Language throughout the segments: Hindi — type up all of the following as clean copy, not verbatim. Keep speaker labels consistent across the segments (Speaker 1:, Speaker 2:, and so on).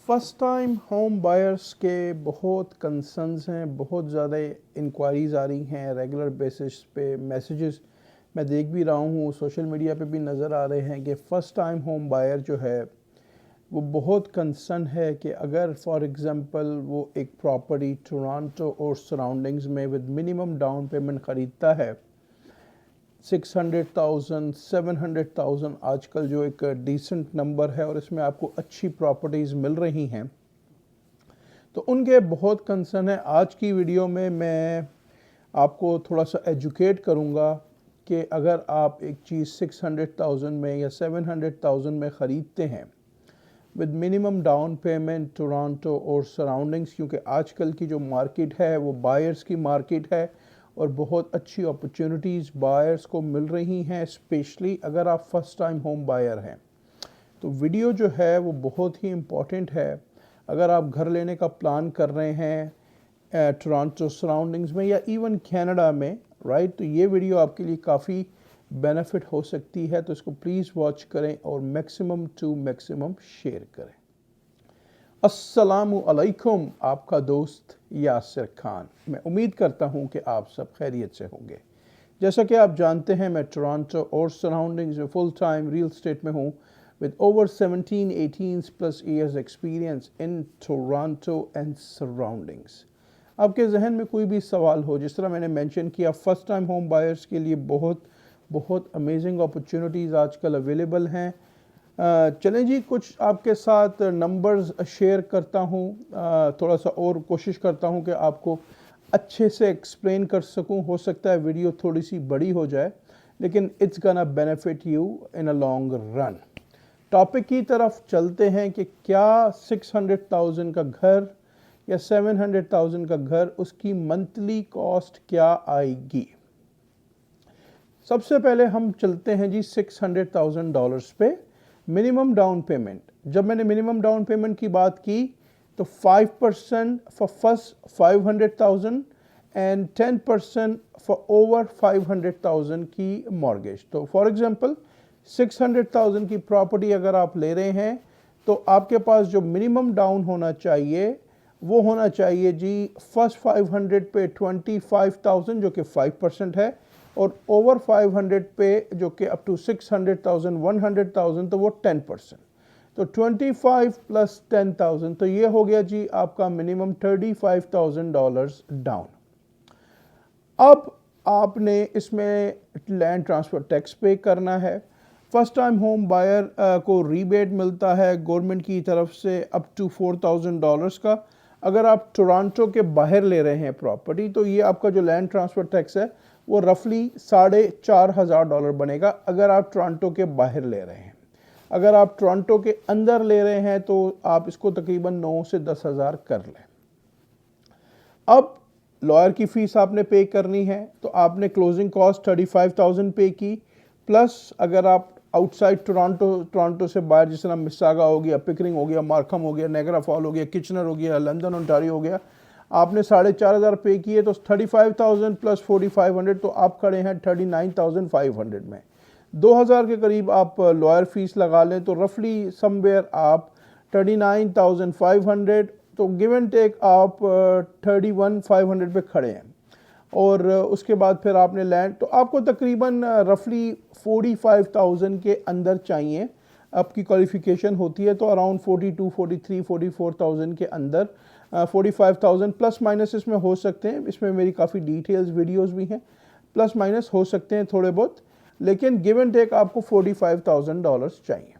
Speaker 1: फ़र्स्ट टाइम होम बायर्स के बहुत कंसर्न्स हैं, बहुत ज़्यादा इंक्वायरीज़ आ रही हैं रेगुलर बेसिस पे। मैसेजेस मैं देख भी रहा हूँ, सोशल मीडिया पे भी नज़र आ रहे हैं कि फ़र्स्ट टाइम होम बायर जो है वो बहुत कंसर्न है कि अगर फॉर एग्ज़ाम्पल वो एक प्रॉपर्टी टोरंटो और सराउंडिंग्स में विद मिनिमम डाउन पेमेंट ख़रीदता है 600,000 700,000 आजकल जो एक डिसेंट नंबर है और इसमें आपको अच्छी प्रॉपर्टीज़ मिल रही हैं, तो उनके बहुत कंसर्न है। आज की वीडियो में मैं आपको थोड़ा सा एजुकेट करूंगा कि अगर आप एक चीज़ 600,000 में या 700,000 में ख़रीदते हैं with minimum down payment Toronto और सराउंडिंग्स, क्योंकि आजकल की जो मार्केट है वो बायर्स की मार्केट है और बहुत अच्छी अपॉर्चुनिटीज़ बायर्स को मिल रही हैं, स्पेशली अगर आप फर्स्ट टाइम होम बायर हैं। तो वीडियो जो है वो बहुत ही इम्पॉर्टेंट है। अगर आप घर लेने का प्लान कर रहे हैं टोरंटो सराउंडिंग्स में या इवन कनाडा में, राइट, तो ये वीडियो आपके लिए काफ़ी बेनिफिट हो सकती है। तो इसको प्लीज़ वॉच करें और मैक्सिमम टू मैक्सिमम शेयर करें। अस्सलामु अलैकुम, आपका दोस्त यासिर खान। मैं उम्मीद करता हूं कि आप सब खैरियत से होंगे। जैसा कि आप जानते हैं, मैं टोरंटो और सराउंडिंग्स में फुल टाइम रियल एस्टेट में हूं with over 17-18 plus years experience in Toronto and surroundings. आपके जहन में कोई भी सवाल हो, जिस तरह मैंने मेंशन किया, फर्स्ट टाइम होम बायर्स के लिए बहुत बहुत अमेजिंग अपॉर्चुनिटीज़ आजकल अवेलेबल हैं। चलें जी, कुछ आपके साथ नंबर्स शेयर करता हूँ, थोड़ा सा और कोशिश करता हूँ कि आपको अच्छे से एक्सप्लेन कर सकूँ। हो सकता है वीडियो थोड़ी सी बड़ी हो जाए, लेकिन it's gonna benefit you in a long run. Topic की तरफ चलते हैं कि क्या 600,000 का घर या 700,000 का घर, उसकी मंथली कॉस्ट क्या आएगी। सबसे पहले हम चलते हैं जी $600,000 पे मिनिमम डाउन पेमेंट। जब मैंने मिनिमम डाउन पेमेंट की बात की तो 5% for first 500,000 and 10% for over 500,000 की मॉर्गेज। तो फॉर एग्जांपल 600,000 की प्रॉपर्टी अगर आप ले रहे हैं तो आपके पास जो मिनिमम डाउन होना चाहिए वो होना चाहिए जी फर्स्ट 500 पे 25,000 जो कि 5% है, और ओवर 500 पे जो कि अप टू 600,000 100,000 तो वो 10%। तो 25 प्लस 10,000 तो ये हो गया जी आपका मिनिमम $35,000 डाउन। अब आपने इसमें लैंड ट्रांसफ़र टैक्स पे करना है। फर्स्ट टाइम होम बायर को रीबेट मिलता है गवर्नमेंट की तरफ से अप टू $4,000 का। अगर आप टोरंटो के बाहर ले रहे हैं प्रॉपर्टी तो ये आपका जो लैंड ट्रांसफ़र टैक्स है वो रफली $4,500 बनेगा अगर आप टोरंटो के बाहर ले रहे हैं। अगर आप टोरंटो के अंदर ले रहे हैं तो आप इसको तकरीबन 9 से 10,000 कर लें। अब लॉयर की फ़ीस आपने पे करनी है, तो आपने क्लोजिंग कॉस्ट 35,000 पे की, प्लस अगर आप आउटसाइड टोरंटो से बाहर, जिस तरह मिसागा हो गया, पिकरिंग हो गया, मार्कम हो गया, नायग्रा फॉल हो गया, किचनर हो गया, लंदन ओंटारियो हो गया, आपने 4,500 पे किए तो 35,000 प्लस 4,500 तो आप खड़े हैं 39,500 में। 2,000 के करीब आप लॉयर फीस लगा लें तो रफली समवेयर आप 39,500, तो गिव एंड टेक आप 31,500 पे खड़े हैं। और उसके बाद फिर आपने लैंड, तो आपको तकरीबन रफली 45,000 के अंदर चाहिए। आपकी क्वालिफिकेशन होती है तो अराउंड 42, 43, 44,000 के अंदर 45,000 प्लस माइनस इसमें हो सकते हैं। इसमें मेरी काफ़ी डिटेल्स वीडियोस भी हैं, प्लस माइनस हो सकते हैं थोड़े बहुत, लेकिन गिव एंड टेक आपको $45,000 चाहिए।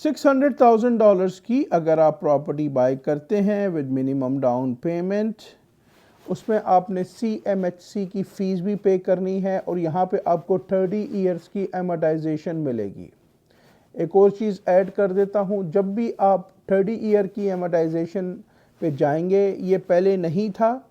Speaker 1: $600,000 की अगर आप प्रॉपर्टी बाय करते हैं विद मिनिमम डाउन पेमेंट, उसमें आपने CMHC की फ़ीस भी पे करनी है और यहाँ पे आपको 30 ईयर्स की एमोटाइजेशन मिलेगी। एक और चीज़ ऐड कर देता हूँ, जब भी आप 30 ईयर की एमोटाइजेशन पे जाएंगे, ये पहले नहीं था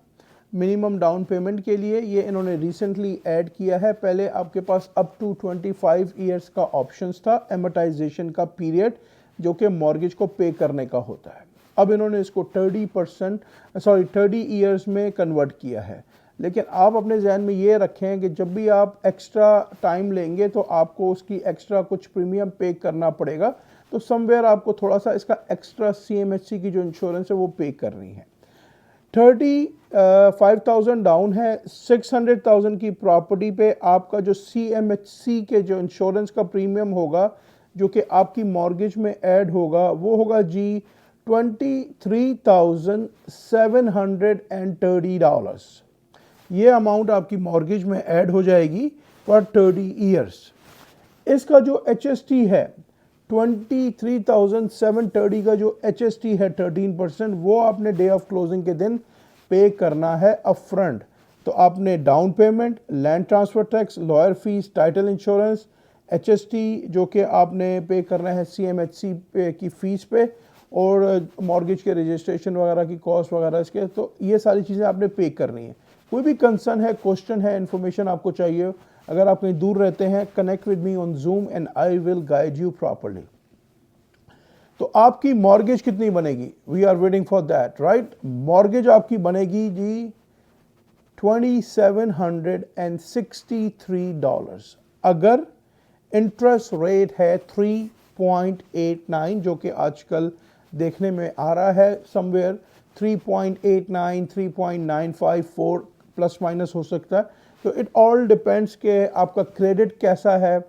Speaker 1: मिनिमम डाउन पेमेंट के लिए, ये इन्होंने रिसेंटली ऐड किया है। पहले आपके पास अप टू 25 ईयर्स का ऑप्शंस था एमोटाइजेशन का पीरियड, जो कि मॉर्गेज को पे करने का होता है। अब इन्होंने इसको 30 ईयर्स में कन्वर्ट किया है। लेकिन आप अपने जहन में ये रखें कि जब भी आप एक्स्ट्रा टाइम लेंगे तो आपको उसकी एक्स्ट्रा कुछ प्रीमियम पे करना पड़ेगा, तो समवेयर आपको थोड़ा सा इसका एक्स्ट्रा CMHC की जो इंश्योरेंस है वो पे करनी है। 35,000 डाउन है, 600,000 की प्रॉपर्टी पे आपका जो CMHC के जो इंश्योरेंस का प्रीमियम होगा जो कि आपकी मॉर्गेज में ऐड होगा वो होगा जी $23,730। ये अमाउंट आपकी मॉर्गेज में ऐड हो जाएगी फॉर 30 ईयर्स। इसका जो HST है 23,730 का जो HST है 13%, वो आपने डे ऑफ क्लोजिंग के दिन पे करना है अपफ्रंट। तो आपने down payment, land transfer tax, lawyer fees, title insurance, HST जो कि आपने पे करना है CMHC पे की फ़ीस पे, और मॉर्गेज के रजिस्ट्रेशन वगैरह की कॉस्ट वगैरह इसके, तो ये सारी चीज़ें आपने पे करनी है। कोई भी कंसर्न है, क्वेश्चन है, इन्फॉर्मेशन आपको चाहिए, अगर आप कहीं दूर रहते हैं, connect with me on Zoom and I will guide you properly. तो आपकी मॉर्गेज कितनी बनेगी? We are waiting for that, right. Mortgage आपकी बनेगी जी $2,763 अगर इंटरेस्ट रेट है 3.89, जो कि आजकल देखने में आ रहा है समवेयर 3.89, 3.95, 4 प्लस माइनस हो सकता है। तो इट ऑल डिपेंड्स कि आपका क्रेडिट कैसा है,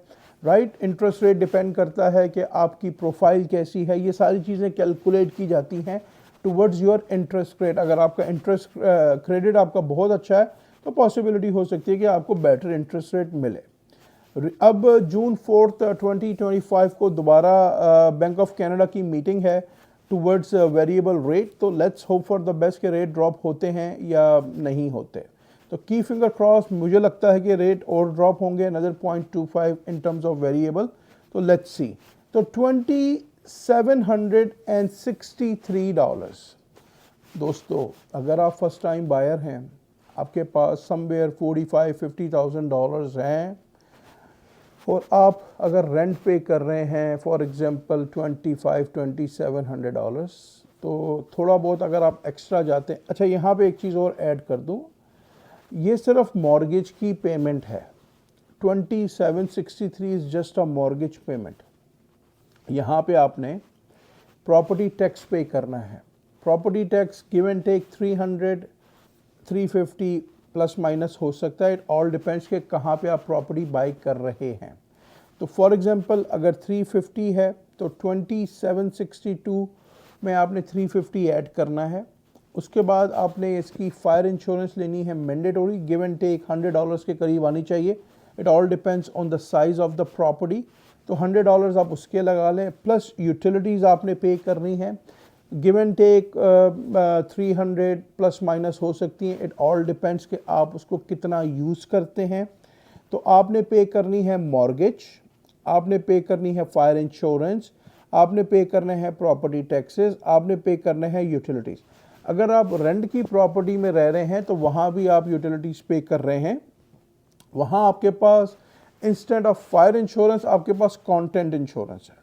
Speaker 1: राइट। इंटरेस्ट रेट डिपेंड करता है कि आपकी प्रोफाइल कैसी है, ये सारी चीज़ें कैलकुलेट की जाती हैं टुवर्ड्स योर इंटरेस्ट रेट। अगर आपका इंटरेस्ट क्रेडिट आपका बहुत अच्छा है तो पॉसिबिलिटी हो सकती है कि आपको बेटर इंटरेस्ट रेट मिले। अब जून 4, 2025 को दोबारा बैंक ऑफ कनाडा की मीटिंग है टुवर्ड्स वेरिएबल रेट। तो let's hope for the best के रेट ड्रॉप होते हैं या नहीं होते। तो की फिंगर क्रॉस, मुझे लगता है कि रेट और ड्रॉप होंगे another 0.25 in terms of variable. तो लेट्स सी। तो $2,763 दोस्तों, अगर आप फर्स्ट टाइम बायर हैं, आपके पास समवेयर $45,000-50,000 हैं, और आप अगर रेंट पे कर रहे हैं फॉर एग्जांपल $2,500-2,700, तो थोड़ा बहुत अगर आप एक्स्ट्रा जाते हैं। अच्छा, यहाँ पे एक चीज़ और ऐड कर दूँ, ये सिर्फ मॉर्गेज की पेमेंट है। 2,763 is just a mortgage payment. यहाँ पे आपने प्रॉपर्टी टैक्स पे करना है। Property tax give and take 300, 350 plus minus हो सकता है। इट ऑल डिपेंड्स कि कहाँ पे आप प्रॉपर्टी बाई कर रहे हैं। तो फॉर एग्जांपल अगर 350 है तो 2,762 में आपने 350 ऐड करना है। उसके बाद आपने इसकी फायर इंश्योरेंस लेनी है मैंडेटरी, गिव एंड टेक $100 के करीब आनी चाहिए। It all depends on the size of the property. तो $100 आप उसके लगा लें, प्लस यूटिलिटीज़ आपने पे करनी है, give and take 300 plus minus हो सकती हैं। इट ऑल डिपेंड्स कि आप उसको कितना यूज़ करते हैं। तो आपने पे करनी है मॉर्गेज, आपने पे करनी है फायर इंश्योरेंस, आपने पे करने हैं प्रॉपर्टी टैक्सेस, आपने पे करने हैं यूटिलिटीज़। अगर आप रेंट की प्रॉपर्टी में रह रहे हैं तो वहाँ भी आप यूटिलिटीज़ पे कर रहे हैं। वहाँ आपके पास इंस्टेंट ऑफ फायर इंश्योरेंस आपके पास कंटेंट इंश्योरेंस है।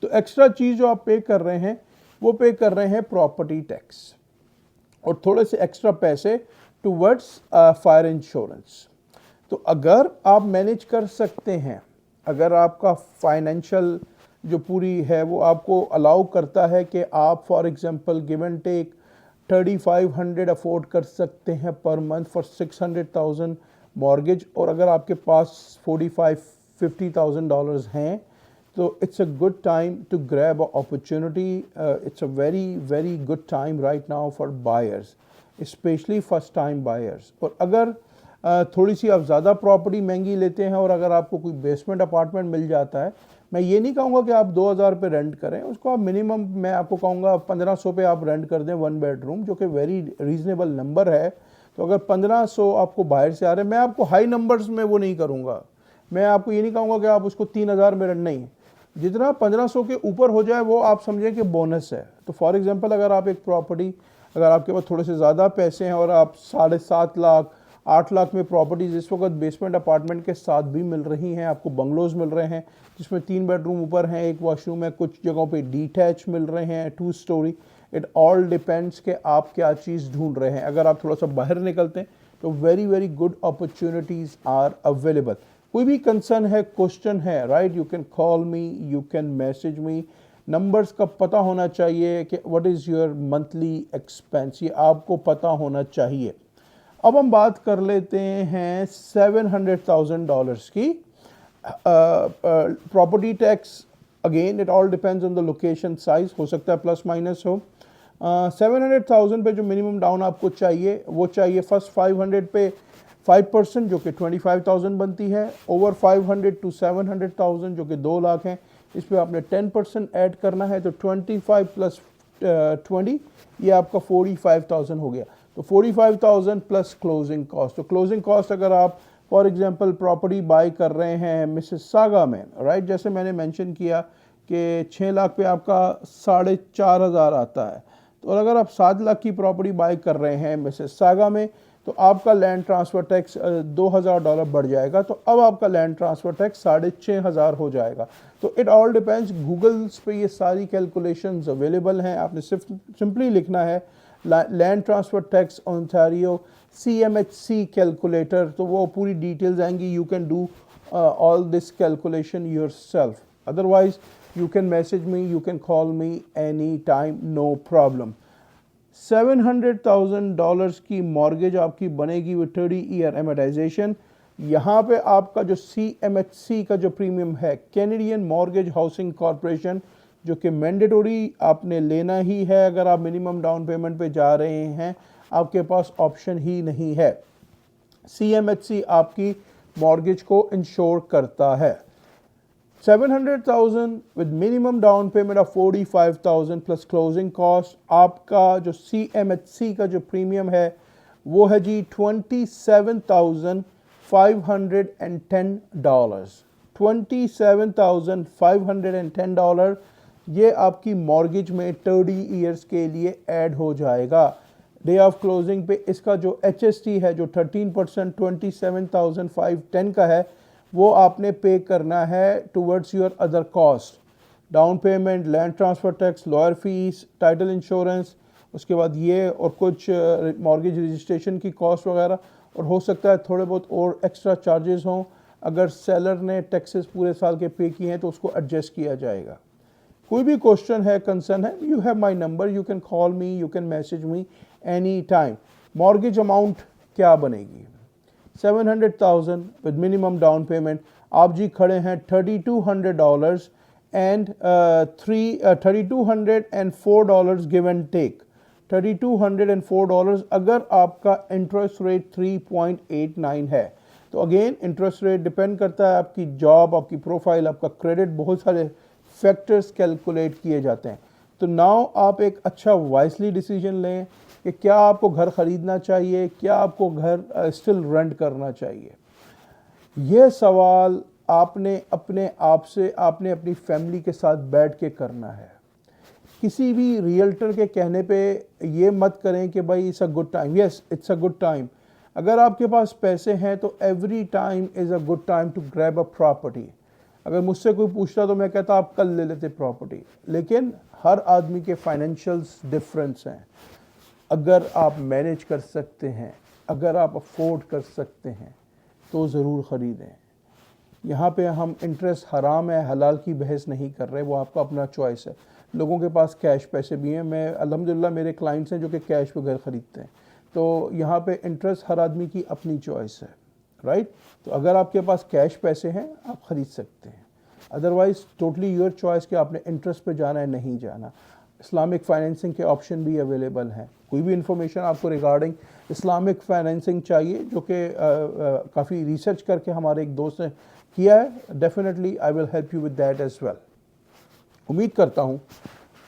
Speaker 1: तो एक्स्ट्रा चीज़ जो आप पे कर रहे हैं वो पे कर रहे हैं प्रॉपर्टी टैक्स और थोड़े से एक्स्ट्रा पैसे टुवर्ड्स फायर इंश्योरेंस। तो अगर आप मैनेज कर सकते हैं, अगर आपका फाइनेंशियल जो पूरी है वो आपको अलाउ करता है कि आप for example give and take 3,500 afford कर सकते हैं पर मंथ फॉर 600,000 मॉर्गेज, और अगर आपके पास $45,000-50,000 हैं तो it's a good time to grab a opportunity. It's a very good time right now for buyers, especially first time buyers. और अगर थोड़ी सी आप ज़्यादा प्रॉपर्टी महंगी लेते हैं और अगर आपको कोई बेसमेंट अपार्टमेंट मिल जाता है, मैं ये नहीं कहूँगा कि आप 2,000 पे रेंट करें, उसको आप मिनिमम मैं आपको कहूँगा 1,500 पे आप रेंट कर दें 1 बेडरूम, जो कि वेरी रीज़नेबल नंबर है। तो अगर 1,500 आपको बाहर से आ रहे हैं, मैं आपको हाई नंबर्स में वो नहीं करूँगा, मैं आपको ये नहीं कहूँगा कि आप उसको 3,000 में रेंट, नहीं, जितना 1,500 के ऊपर हो जाए वो आप समझें कि बोनस है। तो फॉर एग्जांपल अगर आप एक प्रॉपर्टी, अगर आपके पास थोड़े से ज़्यादा पैसे हैं और आप 7.5 लाख 8 लाख में प्रॉपर्टीज इस वक्त बेसमेंट अपार्टमेंट के साथ भी मिल रही हैं, आपको बंगलोज मिल रहे हैं जिसमें 3 बेडरूम ऊपर हैं, 1 वॉशरूम है, कुछ जगहों पे डिटैच मिल रहे हैं 2 स्टोरी। इट ऑल डिपेंड्स कि आप क्या चीज़ ढूंढ रहे हैं। अगर आप थोड़ा सा बाहर निकलते हैं तो very good opportunities are available. कोई भी कंसर्न है, क्वेश्चन है, right, you can call me, you can message me. Numbers का पता होना चाहिए कि what is your monthly expense, ये आपको पता होना चाहिए। अब हम बात कर लेते हैं $700,000 की। Property tax, again it all depends on the location, size, हो सकता है प्लस माइनस हो। 700,000 पे जो मिनिमम डाउन आपको चाहिए वो चाहिए फर्स्ट 500 पे 5% जो कि 25,000 बनती है। ओवर 500 to 700,000 जो कि 2 लाख है, इस पर आपने 10% ऐड करना है, तो 25 प्लस 20 ये आपका 45,000 हो गया। तो 45,000 प्लस क्लोजिंग कॉस्ट। तो क्लोजिंग कॉस्ट अगर आप फॉर एग्जांपल प्रॉपर्टी बाय कर रहे हैं मिसिसागा में, राइट, जैसे मैंने मेंशन किया कि 6 लाख पे आपका 4,500 आता है, तो अगर आप 7 लाख की प्रॉपर्टी बाय कर रहे हैं मिसिसागा में, तो आपका लैंड ट्रांसफ़र टैक्स $2,000 बढ़ जाएगा, तो अब आपका लैंड ट्रांसफ़र टैक्स 6,500 हो जाएगा। तो इट ऑल डिपेंड्स, गूगल्स पे ये सारी कैलकुलेशंस अवेलेबल हैं, आपने सिंपली लिखना है land transfer tax Ontario CMHC calculator, तो वो पूरी डिटेल्स आएंगी। You can do all this calculation yourself, otherwise you can message me, you can call me anytime, no problem. $700,000 की मॉर्गेज आपकी बनेगी विद 30-year amortization। यहाँ पे आपका जो CMHC का जो प्रीमियम है, कैनेडियन मॉर्गेज हाउसिंग कॉरपोरेशन, जो कि मैंडेटरी आपने लेना ही है अगर आप मिनिमम डाउन पेमेंट पे जा रहे हैं, आपके पास ऑप्शन ही नहीं है। CMHC आपकी मॉर्गेज को इंश्योर करता है। 700,000 with minimum down payment of 45,000 plus closing cost, आपका जो CMHC का जो प्रीमियम है वो है जी $27,510। $27,510 ये आपकी मॉर्गेज में 30 ईयर्स के लिए ऐड हो जाएगा। डे ऑफ क्लोजिंग पे इसका जो HST है जो 13% 27,510 का है, वो आपने पे करना है towards your other cost, down payment, land transfer tax, lawyer fees, title insurance, उसके बाद ये और कुछ मॉर्गेज रजिस्ट्रेशन की कॉस्ट वगैरह, और हो सकता है थोड़े बहुत और एक्स्ट्रा चार्जेस हों। अगर सेलर ने टैक्सेस पूरे साल के पे किए हैं तो उसको एडजस्ट किया जाएगा। कोई भी क्वेश्चन है, कंसर्न है, you have my number, you can call me, you can message me any time. Mortgage amount क्या बनेगी? 700,000 विद मिनिमम डाउन पेमेंट, आप जी खड़े हैं $3,200 एंड $3,204 गिव एंड टेक, $3,204 अगर आपका इंटरेस्ट रेट 3.89 है। तो अगेन इंटरेस्ट रेट डिपेंड करता है आपकी जॉब, आपकी प्रोफाइल, आपका क्रेडिट, बहुत सारे फैक्टर्स कैलकुलेट किए जाते हैं। तो नाउ आप एक अच्छा वाइसली डिसीजन लें कि क्या आपको घर ख़रीदना चाहिए, क्या आपको घर स्टिल रेंट करना चाहिए। यह सवाल आपने अपने आप से, आपने अपनी फैमिली के साथ बैठ के करना है। किसी भी रियल्टर के कहने पे ये मत करें कि भाई it's a good time. Yes, it's a good time. अगर आपके पास पैसे हैं तो every time is a good time to grab a property. अगर मुझसे कोई पूछता तो मैं कहता आप कल ले लेते प्रॉपर्टी, लेकिन हर आदमी के फाइनेंशियल्स डिफरेंस हैं। अगर आप मैनेज कर सकते हैं, अगर आप अफोर्ड कर सकते हैं तो ज़रूर ख़रीदें। यहाँ पे हम इंटरेस्ट हराम है हलाल की बहस नहीं कर रहे, वो आपका अपना चॉइस है। लोगों के पास कैश पैसे भी हैं, मैं अल्हम्दुलिल्लाह मेरे क्लाइंट्स हैं जो कि कैश पे घर ख़रीदते हैं। तो यहाँ पे इंटरेस्ट हर आदमी की अपनी चॉइस है, राइट। तो अगर आपके पास कैश पैसे हैं आप ख़रीद सकते हैं, अदरवाइज़ टोटली योर चॉइस कि आपने इंटरेस्ट पे जाना है नहीं जाना। इस्लामिक फाइनेंसिंग के ऑप्शन भी अवेलेबल हैं। कोई भी इंफॉर्मेशन आपको रिगार्डिंग इस्लामिक फाइनेंसिंग चाहिए जो कि काफ़ी रिसर्च करके हमारे एक दोस्त ने किया है, definitely I will help you with that as well. उम्मीद करता हूँ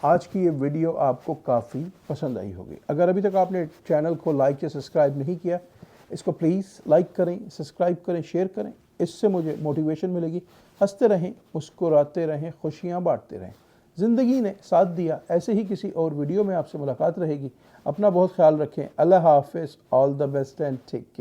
Speaker 1: आज की ये वीडियो आपको काफ़ी पसंद आई होगी। अगर अभी तक आपने चैनल को लाइक या सब्सक्राइब नहीं किया, इसको प्लीज़ लाइक करें, सब्सक्राइब करें, शेयर करें, इससे मुझे मोटिवेशन मिलेगी। हंसते रहें, मुस्कुराते रहें, खुशियाँ बांटते रहें। ज़िंदगी ने साथ दिया, ऐसे ही किसी और वीडियो में आपसे मुलाकात रहेगी। अपना बहुत ख्याल रखें। अल्लाह हाफ़िज़, all the best and take care.